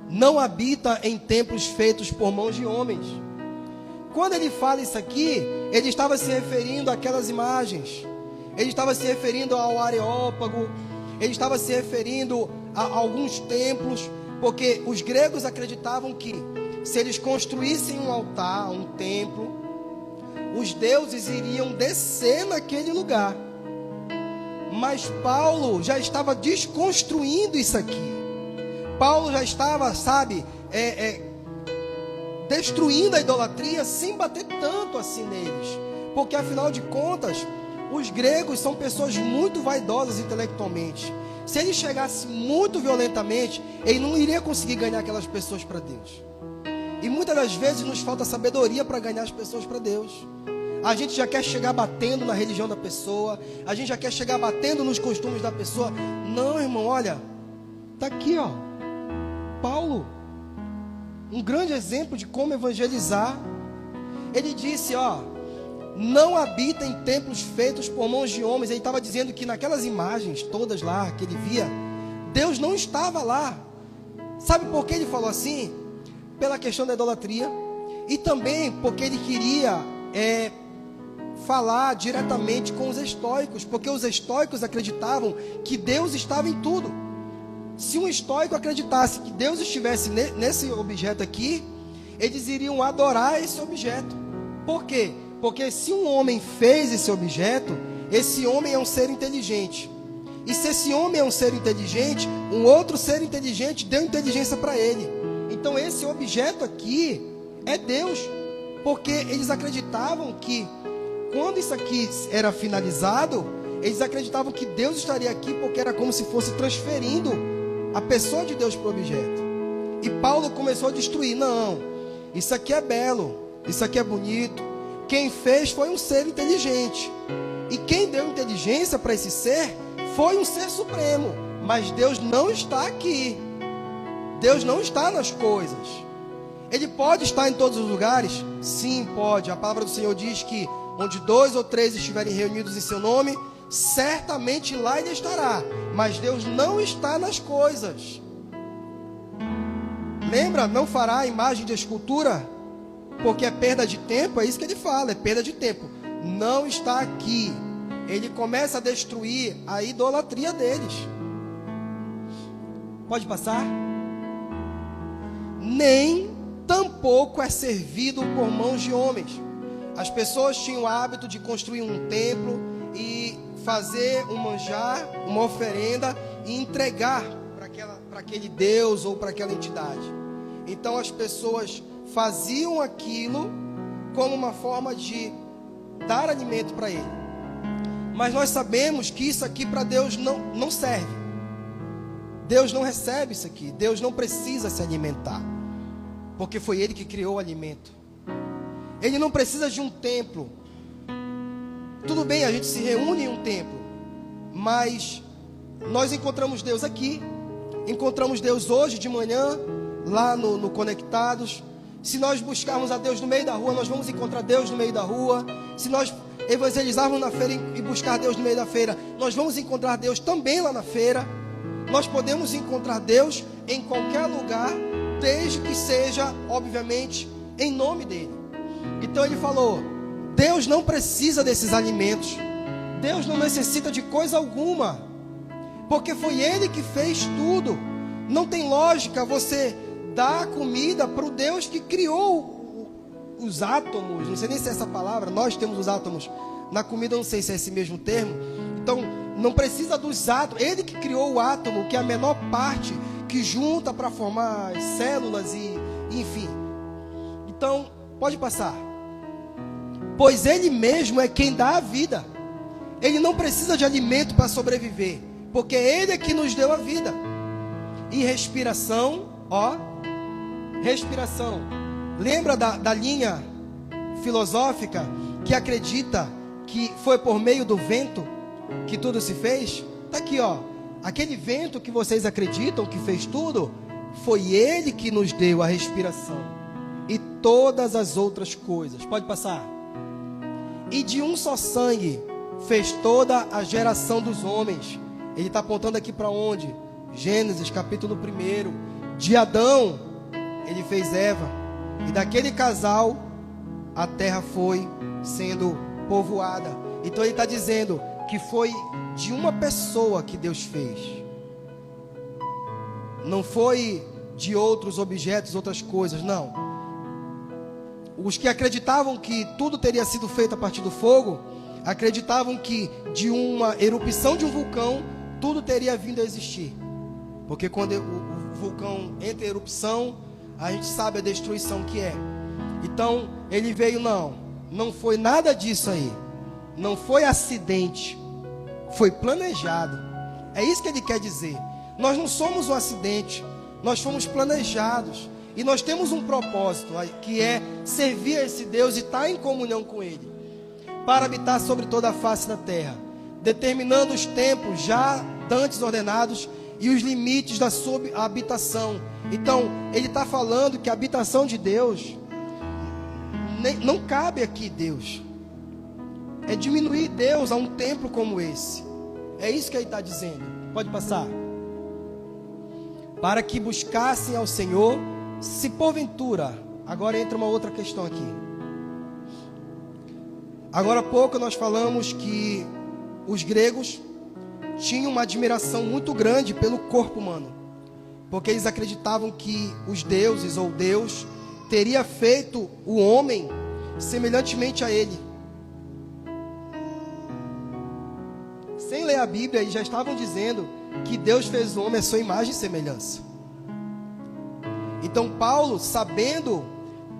não habita em templos feitos por mãos de homens. Quando ele fala isso aqui, ele estava se referindo àquelas imagens, ele estava se referindo ao Areópago, ele estava se referindo a alguns templos, porque os gregos acreditavam que se eles construíssem um altar, um templo, os deuses iriam descer naquele lugar. Mas Paulo já estava desconstruindo isso aqui. Paulo já estava, destruindo a idolatria sem bater tanto assim neles. Porque afinal de contas, os gregos são pessoas muito vaidosas intelectualmente. Se ele chegasse muito violentamente, ele não iria conseguir ganhar aquelas pessoas para Deus. E muitas das vezes nos falta sabedoria para ganhar as pessoas para Deus. A gente já quer chegar batendo na religião da pessoa, a gente já quer chegar batendo nos costumes da pessoa. Não, irmão, olha, está aqui, ó, Paulo, um grande exemplo de como evangelizar. Ele disse, ó, não habita em templos feitos por mãos de homens. Ele estava dizendo que naquelas imagens todas lá que ele via, Deus não estava lá. Sabe por que ele falou assim? Pela questão da idolatria, e também porque ele queria falar diretamente com os estoicos, porque os estoicos acreditavam que Deus estava em tudo. Se um estoico acreditasse que Deus estivesse nesse objeto aqui, eles iriam adorar esse objeto. Por quê? Porque se um homem fez esse objeto, esse homem é um ser inteligente. E se esse homem é um ser inteligente, um outro ser inteligente deu inteligência para ele. Então esse objeto aqui é Deus. Porque eles acreditavam que quando isso aqui era finalizado, eles acreditavam que Deus estaria aqui, porque era como se fosse transferindo a pessoa de Deus para o objeto. E Paulo começou a destruir. Não, isso aqui é belo, isso aqui é bonito. Quem fez foi um ser inteligente. E quem deu inteligência para esse ser foi um ser supremo. Mas Deus não está aqui. Deus não está nas coisas. Ele pode estar em todos os lugares? Sim, pode. A palavra do Senhor diz que onde 2 ou 3 estiverem reunidos em seu nome, certamente lá ele estará. Mas Deus não está nas coisas. Lembra? Não fará imagem de escultura, porque é perda de tempo. É isso que ele fala, é perda de tempo. Não está aqui. Ele começa a destruir a idolatria deles. Pode passar? Nem tampouco é servido por mãos de homens. As pessoas tinham o hábito de construir um templo e fazer um manjar, uma oferenda e entregar para aquele Deus ou para aquela entidade. Então as pessoas faziam aquilo como uma forma de dar alimento para ele. Mas nós sabemos que isso aqui para Deus não serve. Deus não recebe isso aqui. Deus não precisa se alimentar, porque foi Ele que criou o alimento. Ele não precisa de um templo. Tudo bem, a gente se reúne em um templo, mas nós encontramos Deus aqui. Encontramos Deus hoje de manhã, lá no Conectados. Se nós buscarmos a Deus no meio da rua, nós vamos encontrar Deus no meio da rua. Se nós evangelizarmos na feira e buscar Deus no meio da feira, nós vamos encontrar Deus também lá na feira. Nós podemos encontrar Deus em qualquer lugar, desde que seja, obviamente, em nome dEle. Então ele falou, Deus não precisa desses alimentos. Deus não necessita de coisa alguma, porque foi Ele que fez tudo. Não tem lógica você dar comida para o Deus que criou os átomos. Não sei nem se é essa palavra, nós temos os átomos. Na comida eu não sei se é esse mesmo termo. Então não precisa dos átomos. Ele que criou o átomo, que é a menor parte que junta para formar as células e enfim. Então pode passar. Pois Ele mesmo é quem dá a vida. Ele não precisa de alimento para sobreviver, porque Ele é que nos deu a vida. E respiração, respiração. Lembra da linha filosófica que acredita que foi por meio do vento que tudo se fez? Está aqui, aquele vento que vocês acreditam que fez tudo, foi Ele que nos deu a respiração e todas as outras coisas. Pode passar. E de um só sangue fez toda a geração dos homens. Ele está apontando aqui para onde? Gênesis capítulo 1. De Adão ele fez Eva, e daquele casal a terra foi sendo povoada. Então ele está dizendo que foi de uma pessoa que Deus fez. Não foi de outros objetos, outras coisas, não. Os que acreditavam que tudo teria sido feito a partir do fogo, acreditavam que de uma erupção de um vulcão, tudo teria vindo a existir. Porque quando o vulcão entra em erupção, a gente sabe a destruição que é. Então, ele veio, não foi nada disso aí. Não foi acidente, foi planejado. É isso que ele quer dizer. Nós não somos um acidente, nós fomos planejados. E nós temos um propósito, que é servir a esse Deus e estar em comunhão com Ele, para habitar sobre toda a face da terra, determinando os tempos já dantes ordenados e os limites da sua habitação. Então, ele está falando que a habitação de Deus, não cabe aqui Deus, é diminuir Deus a um templo como esse. É isso que ele está dizendo. Pode passar. Para que buscassem ao Senhor, se porventura, agora entra uma outra questão aqui. Agora há pouco nós falamos que os gregos tinham uma admiração muito grande pelo corpo humano, porque eles acreditavam que os deuses ou Deus teria feito o homem semelhantemente a ele. Sem ler a Bíblia, eles já estavam dizendo que Deus fez o homem à sua imagem e semelhança. Então Paulo, sabendo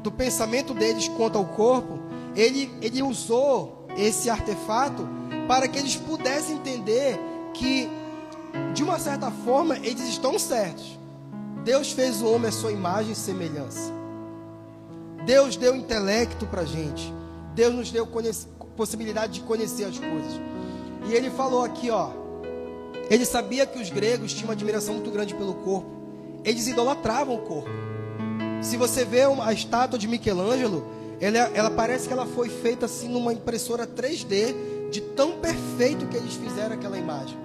do pensamento deles quanto ao corpo, ele usou esse artefato para que eles pudessem entender que, de uma certa forma, eles estão certos. Deus fez o homem à sua imagem e semelhança. Deus deu intelecto para a gente. Deus nos deu possibilidade de conhecer as coisas. E ele falou aqui, ele sabia que os gregos tinham uma admiração muito grande pelo corpo. Eles idolatravam o corpo. Se você vê a estátua de Michelangelo, ela parece que ela foi feita assim numa impressora 3D, de tão perfeito que eles fizeram aquela imagem,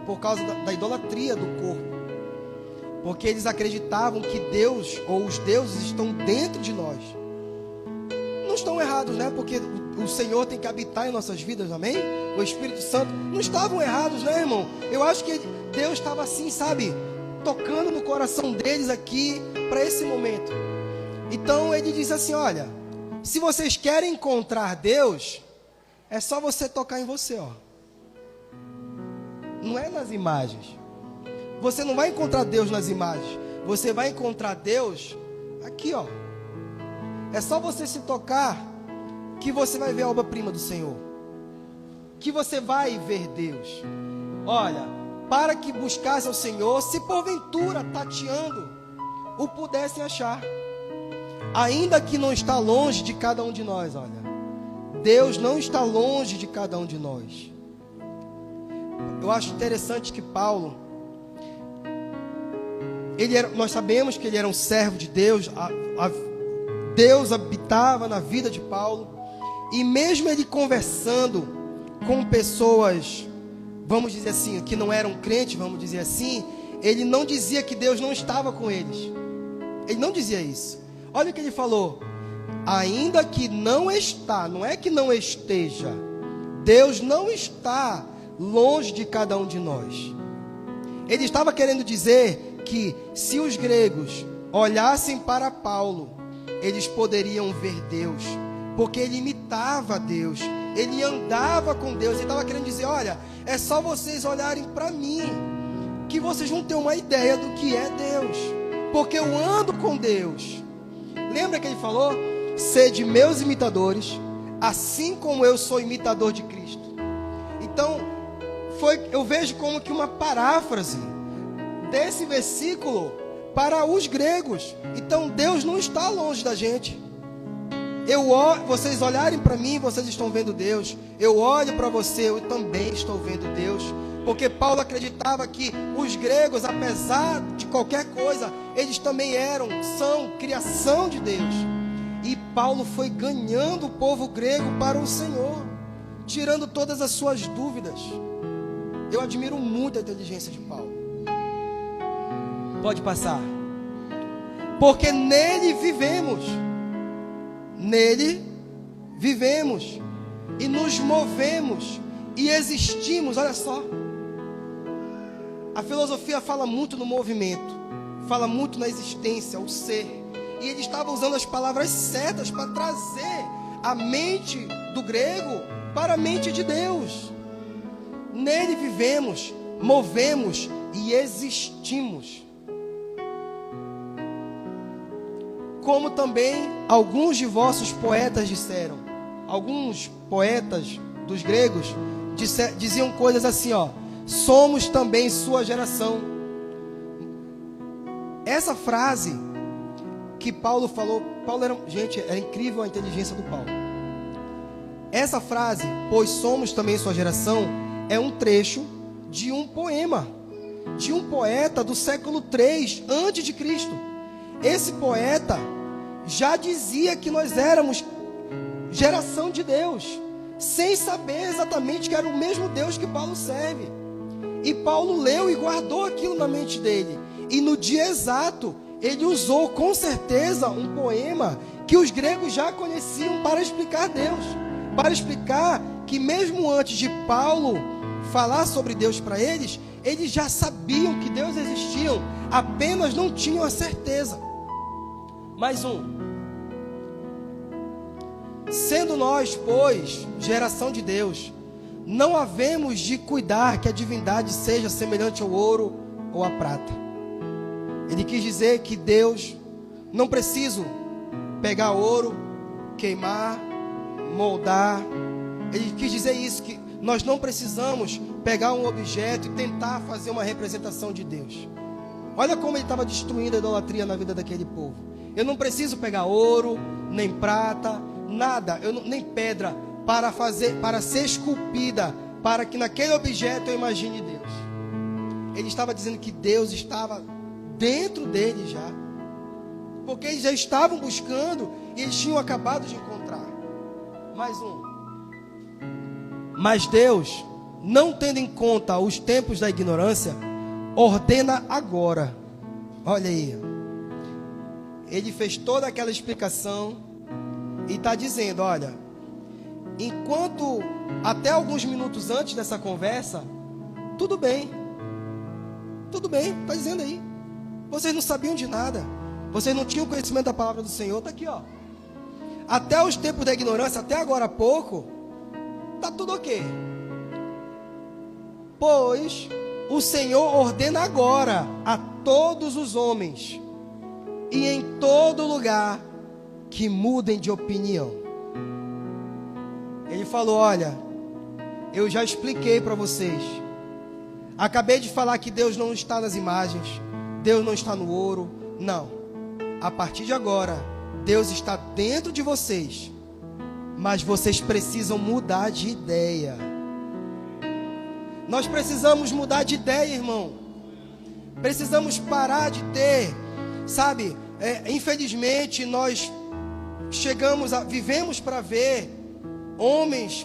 por causa da idolatria do corpo. Porque eles acreditavam que Deus ou os deuses estão dentro de nós. Não estão errados, né? Porque o Senhor tem que habitar em nossas vidas, amém? O Espírito Santo. Não estavam errados, né, irmão? Eu acho que Deus estava assim, sabe, tocando no coração deles aqui para esse momento. Então ele diz assim, olha, se vocês querem encontrar Deus, é só você tocar em você, não é nas imagens. Você não vai encontrar Deus nas imagens, você vai encontrar Deus Aqui, ó. É só você se tocar que você vai ver a obra-prima do Senhor. Que você vai ver Deus. Olha, para que buscasse ao Senhor, se porventura tateando o pudessem achar. Ainda que não está longe de cada um de nós, olha. Deus não está longe de cada um de nós. Eu acho interessante que Paulo, nós sabemos que ele era um servo de Deus, Deus habitava na vida de Paulo, e mesmo ele conversando com pessoas, vamos dizer assim, que não eram crentes, vamos dizer assim, ele não dizia que Deus não estava com eles. Ele não dizia isso. Olha o que ele falou: ainda que não está, não é que não esteja, Deus não está longe de cada um de nós. Ele estava querendo dizer que se os gregos olhassem para Paulo, eles poderiam ver Deus, porque ele imitava Deus, ele andava com Deus. Ele estava querendo dizer: olha, é só vocês olharem para mim, que vocês vão ter uma ideia do que é Deus, porque eu ando com Deus. Lembra que ele falou: sede meus imitadores, assim como eu sou imitador de Cristo. Então, eu vejo como que uma paráfrase desse versículo para os gregos. Então, Deus não está longe da gente. Vocês olharem para mim, vocês estão vendo Deus. Eu olho para você, eu também estou vendo Deus. Porque Paulo acreditava que os gregos, apesar de qualquer coisa, eles também são criação de Deus. E Paulo foi ganhando o povo grego para o Senhor, tirando todas as suas dúvidas. Eu admiro muito a inteligência de Paulo. Pode passar. Porque nele vivemos. Nele vivemos. E nos movemos. E existimos. Olha só. A filosofia fala muito no movimento. Fala muito na existência, o ser. E ele estava usando as palavras certas para trazer a mente do grego para a mente de Deus. Nele vivemos, movemos e existimos. Como também alguns de vossos poetas disseram. Alguns poetas dos gregos diziam coisas assim, ó: somos também sua geração. Essa frase que Paulo falou, gente, era incrível a inteligência do Paulo. Essa frase, pois somos também sua geração, é um trecho de um poema, de um poeta do século III antes de Cristo. Esse poeta já dizia que nós éramos geração de Deus, sem saber exatamente que era o mesmo Deus que Paulo serve. E Paulo leu e guardou aquilo na mente dele. E no dia exato, ele usou com certeza um poema que os gregos já conheciam para explicar Deus. Para explicar que mesmo antes de Paulo falar sobre Deus para eles, eles já sabiam que Deus existia, apenas não tinham a certeza. Mais um. Sendo nós, pois, geração de Deus, não havemos de cuidar que a divindade seja semelhante ao ouro ou à prata. Ele quis dizer que Deus não precisa pegar ouro, queimar, moldar. Ele quis dizer isso, que nós não precisamos pegar um objeto e tentar fazer uma representação de Deus. Olha como ele estava destruindo a idolatria na vida daquele povo. Eu não preciso pegar ouro, nem prata, nada, nem pedra para ser esculpida, para que naquele objeto eu imagine Deus. Ele estava dizendo que Deus estava dentro dele já, porque eles já estavam buscando e eles tinham acabado de encontrar. Mais um. Mas Deus, não tendo em conta os tempos da ignorância, ordena agora. Olha aí, ele fez toda aquela explicação e está dizendo: olha, enquanto até alguns minutos antes dessa conversa, tudo bem, está dizendo aí, vocês não sabiam de nada, vocês não tinham conhecimento da palavra do Senhor. Está aqui, ó. Até os tempos da ignorância, até agora há pouco, está tudo ok. Pois o Senhor ordena agora a todos os homens. e em todo lugar que mudem de opinião. Ele falou: olha, eu já expliquei para vocês. Acabei de falar que Deus não está nas imagens, Deus não está no ouro. Não. A partir de agora, Deus está dentro de vocês. Mas vocês precisam mudar de ideia. Nós precisamos mudar de ideia, irmão. Precisamos parar de ter, sabe? Infelizmente, nós vivemos para ver homens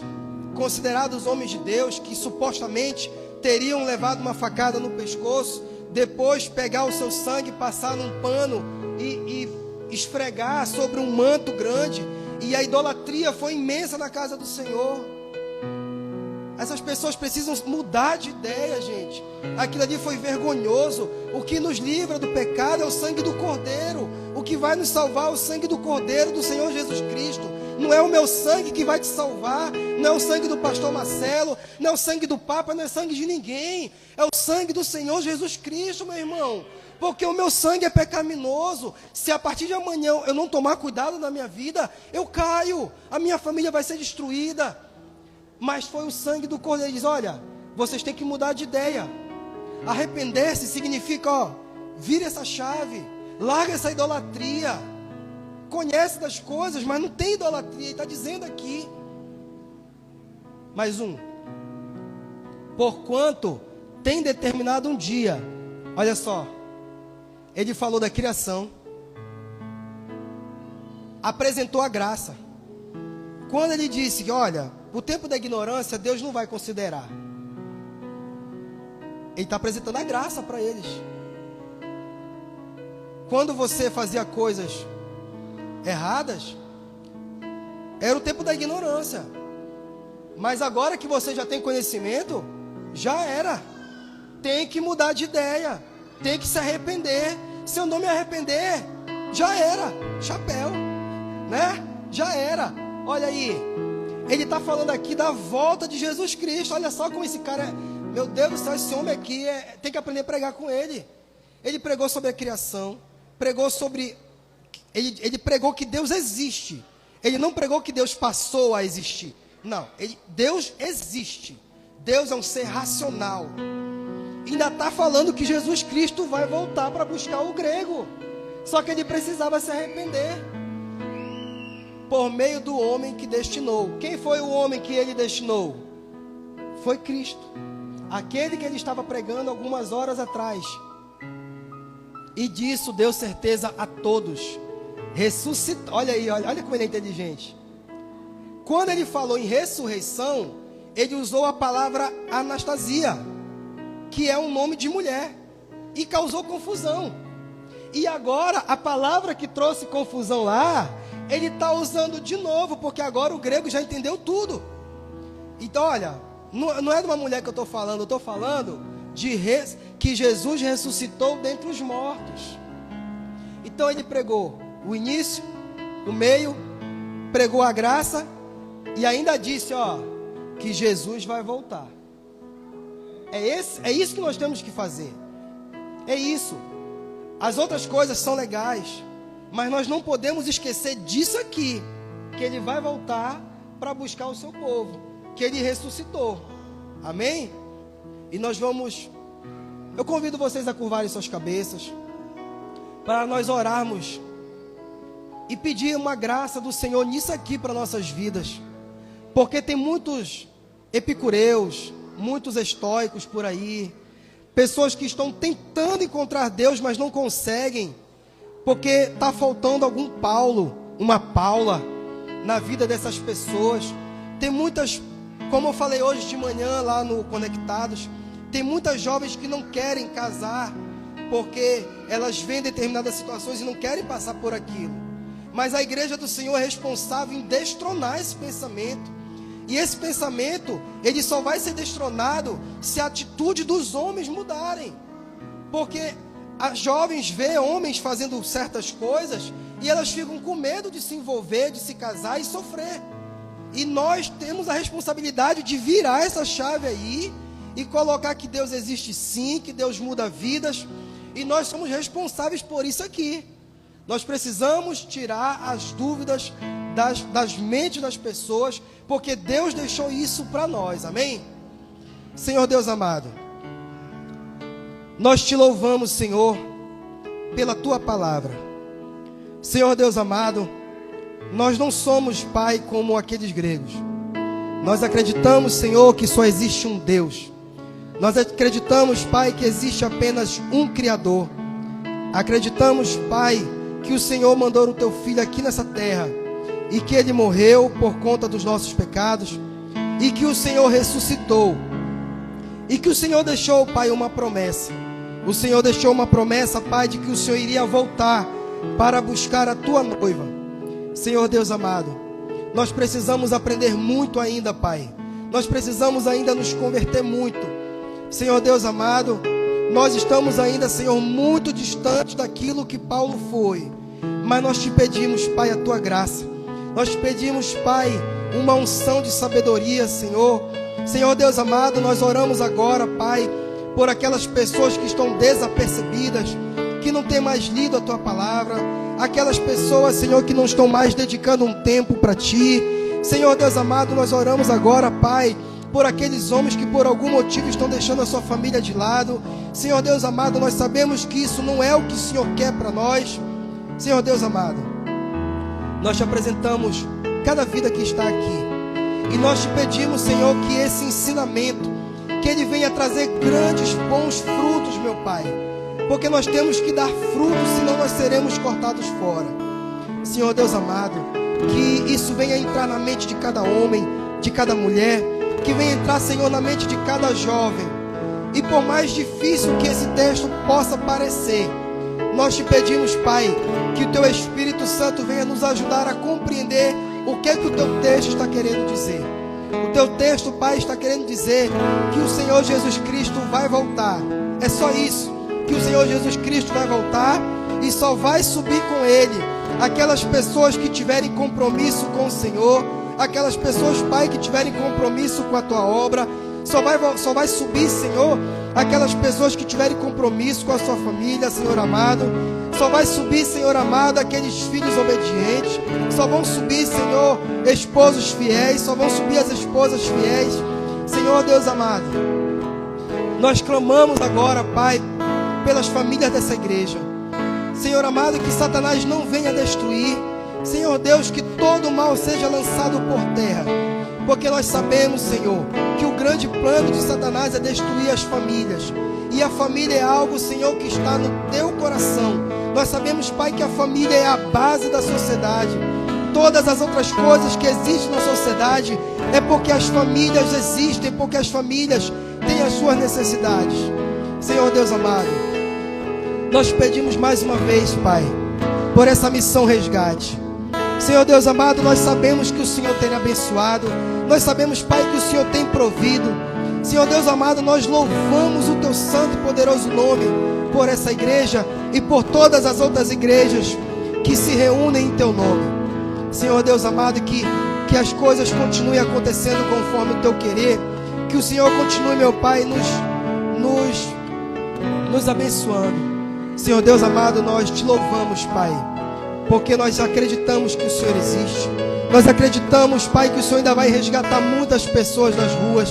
considerados homens de Deus, que supostamente teriam levado uma facada no pescoço, depois pegar o seu sangue, passar num pano e esfregar sobre um manto grande, e a idolatria foi imensa na casa do Senhor. Essas pessoas precisam mudar de ideia, gente. Aquilo ali foi vergonhoso. O que nos livra do pecado é o sangue do Cordeiro. O que vai nos salvar é o sangue do Cordeiro, do Senhor Jesus Cristo. Não é o meu sangue que vai te salvar, não é o sangue do pastor Marcelo, não é o sangue do Papa, não é sangue de ninguém. É o sangue do Senhor Jesus Cristo, meu irmão. Porque o meu sangue é pecaminoso. Se a partir de amanhã eu não tomar cuidado na minha vida, eu caio, a minha família vai ser destruída. Mas foi o sangue do Cordeiro. Ele diz: olha, vocês têm que mudar de ideia. Arrepender-se significa, ó, vira essa chave, larga essa idolatria. Conhece das coisas, mas não tem idolatria. Ele está dizendo aqui. Mais um. Porquanto tem determinado um dia. Olha só. Ele falou da criação. Apresentou a graça. Quando ele disse que, olha, o tempo da ignorância Deus não vai considerar. Ele está apresentando a graça para eles. Quando você fazia coisas erradas, era o tempo da ignorância. Mas agora que você já tem conhecimento, já era. Tem que mudar de ideia, tem que se arrepender. Se eu não me arrepender, já era, chapéu, né? Já era. Olha aí, ele está falando aqui da volta de Jesus Cristo. Olha só como esse cara é. Meu Deus do céu, esse homem aqui tem que aprender a pregar com ele. Ele pregou sobre a criação, pregou sobre... Ele pregou que Deus existe. Ele não pregou que Deus passou a existir. Não, Deus existe. Deus é um ser racional. Ainda está falando que Jesus Cristo vai voltar para buscar o grego. Só que ele precisava se arrepender. Por meio do homem que destinou. Quem foi o homem que ele destinou? Foi Cristo. Aquele que ele estava pregando algumas horas atrás. E disso deu certeza a todos. Ressuscitou. Olha aí, olha como ele é inteligente. Quando ele falou em ressurreição, ele usou a palavra Anastasia, que é um nome de mulher, e causou confusão. E agora, a palavra que trouxe confusão lá, ele está usando de novo, porque agora o grego já entendeu tudo. Então, olha, não é de uma mulher que eu estou falando, eu estou falando que Jesus ressuscitou dentre os mortos. Então ele pregou o início, o meio, pregou a graça e ainda disse, ó, que Jesus vai voltar. É isso que nós temos que fazer. É isso. As outras coisas são legais, mas nós não podemos esquecer disso aqui, que ele vai voltar para buscar o seu povo, que ele ressuscitou. Amém? E nós vamos... Eu convido vocês a curvarem suas cabeças, para nós orarmos e pedir uma graça do Senhor nisso aqui para nossas vidas. Porque tem muitos epicureus, muitos estoicos por aí, pessoas que estão tentando encontrar Deus, mas não conseguem, porque está faltando algum Paulo, uma Paula na vida dessas pessoas. Tem muitas, como eu falei hoje de manhã lá no Conectados, tem muitas jovens que não querem casar, porque elas veem determinadas situações e não querem passar por aquilo. Mas a igreja do Senhor é responsável em destronar esse pensamento. E esse pensamento, ele só vai ser destronado se a atitude dos homens mudarem. Porque as jovens veem homens fazendo certas coisas e elas ficam com medo de se envolver, de se casar e sofrer. E nós temos a responsabilidade de virar essa chave aí e colocar que Deus existe sim, que Deus muda vidas. E nós somos responsáveis por isso aqui. Nós precisamos tirar as dúvidas das mentes das pessoas, porque Deus deixou isso para nós, amém? Senhor Deus amado, nós te louvamos, Senhor, pela tua palavra. Senhor Deus amado, nós não somos, Pai, como aqueles gregos. Nós acreditamos, Senhor, que só existe um Deus. Nós acreditamos, Pai, que existe apenas um Criador. Acreditamos, Pai, que o Senhor mandou o teu Filho aqui nessa terra e que Ele morreu por conta dos nossos pecados e que o Senhor ressuscitou e que o Senhor deixou, Pai, uma promessa. O Senhor deixou uma promessa, Pai, de que o Senhor iria voltar para buscar a tua noiva. Senhor Deus amado, nós precisamos aprender muito ainda, Pai. Nós precisamos ainda nos converter muito. Senhor Deus amado, nós estamos ainda, Senhor, muito distantes daquilo que Paulo foi. Mas nós te pedimos, Pai, a tua graça. Nós te pedimos, Pai, uma unção de sabedoria, Senhor. Senhor Deus amado, nós oramos agora, Pai, por aquelas pessoas que estão desapercebidas, que não têm mais lido a tua palavra, aquelas pessoas, Senhor, que não estão mais dedicando um tempo para ti. Senhor Deus amado, nós oramos agora, Pai, por aqueles homens que por algum motivo estão deixando a sua família de lado. Senhor Deus amado, nós sabemos que isso não é o que o Senhor quer para nós. Senhor Deus amado, nós te apresentamos cada vida que está aqui. E nós te pedimos, Senhor, que esse ensinamento, que ele venha trazer grandes, bons frutos, meu Pai. Porque nós temos que dar frutos, senão nós seremos cortados fora. Senhor Deus amado, que isso venha entrar na mente de cada homem, de cada mulher, que venha entrar, Senhor, na mente de cada jovem. E por mais difícil que esse texto possa parecer, nós te pedimos, Pai, que o teu Espírito Santo venha nos ajudar a compreender o que o teu texto está querendo dizer. O teu texto, Pai, está querendo dizer que o Senhor Jesus Cristo vai voltar. É só isso, que o Senhor Jesus Cristo vai voltar e só vai subir com Ele aquelas pessoas que tiverem compromisso com o Senhor, aquelas pessoas, Pai, que tiverem compromisso com a tua obra. Só vai subir, Senhor, aquelas pessoas que tiverem compromisso com a sua família, Senhor amado. Só vai subir, Senhor amado, aqueles filhos obedientes. Só vão subir, Senhor, esposos fiéis. Só vão subir as esposas fiéis. Senhor Deus amado, nós clamamos agora, Pai, pelas famílias dessa igreja. Senhor amado, que Satanás não venha destruir. Senhor Deus, que todo mal seja lançado por terra. Porque nós sabemos, Senhor, que o grande plano de Satanás é destruir as famílias. E a família é algo, Senhor, que está no teu coração. Nós sabemos, Pai, que a família é a base da sociedade. Todas as outras coisas que existem na sociedade é porque as famílias existem, porque as famílias têm as suas necessidades. Senhor Deus amado, nós pedimos mais uma vez, Pai, por essa missão resgate. Senhor Deus amado, nós sabemos que o Senhor tem abençoado. Nós sabemos, Pai, que o Senhor tem provido. Senhor Deus amado, nós louvamos o teu santo e poderoso nome por essa igreja e por todas as outras igrejas que se reúnem em teu nome. Senhor Deus amado, que as coisas continuem acontecendo conforme o teu querer. Que o Senhor continue, meu Pai, nos abençoando. Senhor Deus amado, nós te louvamos, Pai, porque nós acreditamos que o Senhor existe. Nós acreditamos, Pai, que o Senhor ainda vai resgatar muitas pessoas nas ruas.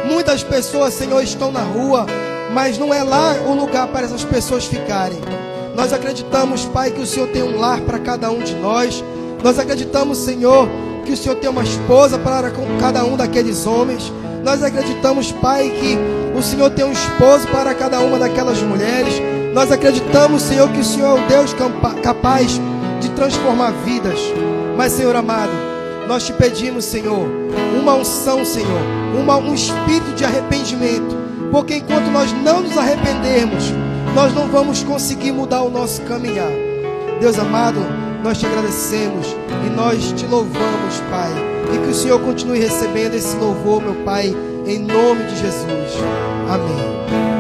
Muitas pessoas, Senhor, estão na rua, mas não é lá o lugar para essas pessoas ficarem. Nós acreditamos, Pai, que o Senhor tem um lar para cada um de nós. Nós acreditamos, Senhor, que o Senhor tem uma esposa para cada um daqueles homens. Nós acreditamos, Pai, que o Senhor tem um esposo para cada uma daquelas mulheres. Nós acreditamos, Senhor, que o Senhor é o Deus capaz de transformar vidas. Mas, Senhor amado, nós te pedimos, Senhor, uma unção, Senhor, um espírito de arrependimento, porque enquanto nós não nos arrependermos, nós não vamos conseguir mudar o nosso caminhar. Deus amado, nós te agradecemos e nós te louvamos, Pai, e que o Senhor continue recebendo esse louvor, meu Pai, em nome de Jesus. Amém.